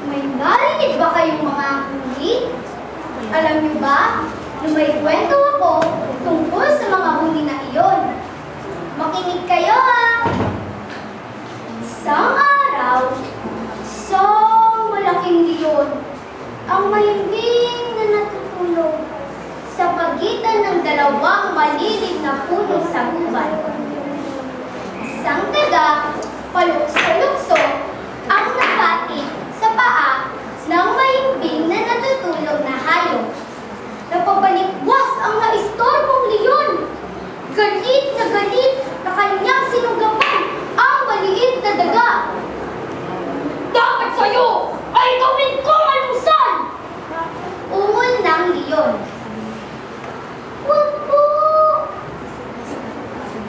May narinig ba kayong mga huli? Alam niyo ba, na may kwento ako tungkol sa mga huli na iyon. Makinig kayo ha! Isang araw, isang malaking leon ang mahimbing na natutulog sa pagitan ng dalawang malilim na puno sa gubat. Isang daga, palukso-lukso, ang napatid sa paa ng mahimbing na natutulog na hayop. Napabalikwas ang naistorbong leon. Galit na kanyang sinugapan ang maliit na daga. Dapat sa'yo ay gawin kong almusal! Ungol ng leon. Wag po!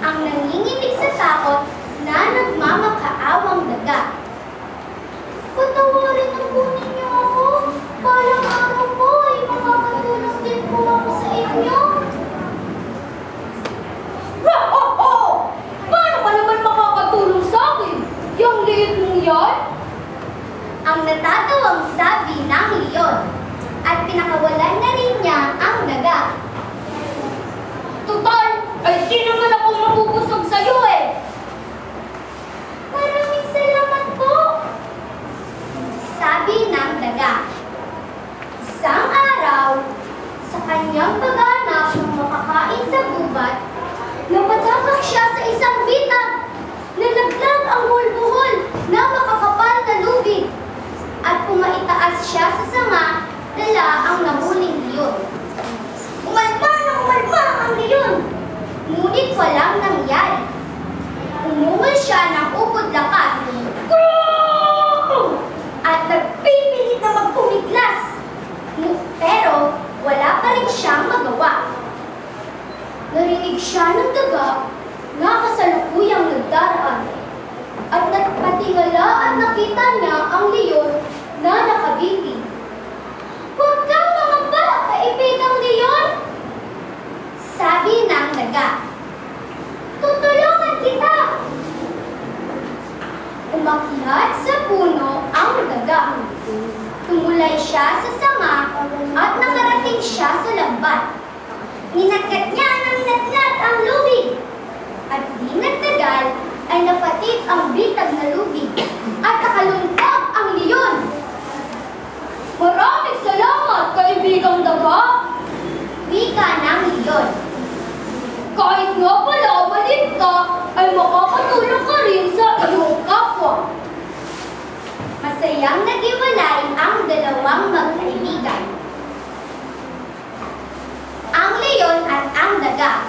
Ang nanginginig sa takot na nagmamakaawang daga. Patawarin na po ninyo ako. Parang araw po ay makakatulong din po ako sa inyo. Paano ka naman makakatulong sa akin? Yung liit mong yan? Ang natatawang sabi ng leon at pinakawalan na rin niya ang daga. Tutal, ay di naman ako mabubusog sa'yo eh. Maraming salamat po, sabi ng daga. Isang araw, sa kanyang paghanap ng makakain sa gubat, napatabak siya sa isang bitag. Nalaglag ang buhol-buhol na makakapal na lubid. At pumaitaas siya sa sanga, dala ang nahuling leon. Umalma ang leon! Ngunit walang nangyari. Umungol siya ng upod lakas. At nagpipilit na magpumiglas. Pero wala pa rin siyang magawa. Narinig siya ng daga na kasalukuyang nagdaraan. At nagpatingala at nakita niya ang leon na nakabitin. Huwag kang mangamba, kaibigang leon! Sabi ng daga. Tutulungan kita! Umakyat sa puno ang daga. Tumulay siya sa sanga at nakarating siya sa lambat. Ninatkat niya ng natlat ang lubig. At di nagtagal ay napatid ang bitag na lubig at nakaluntag ang leon. Maraming salamat, kaibigang daga! Wika ng leon. Kahit nga pala malit ka, ay makakatulong ka rin sa iyong kapwa. Masayang naghiwalay ang dalawang magkaibigan. Ang leon at ang daga.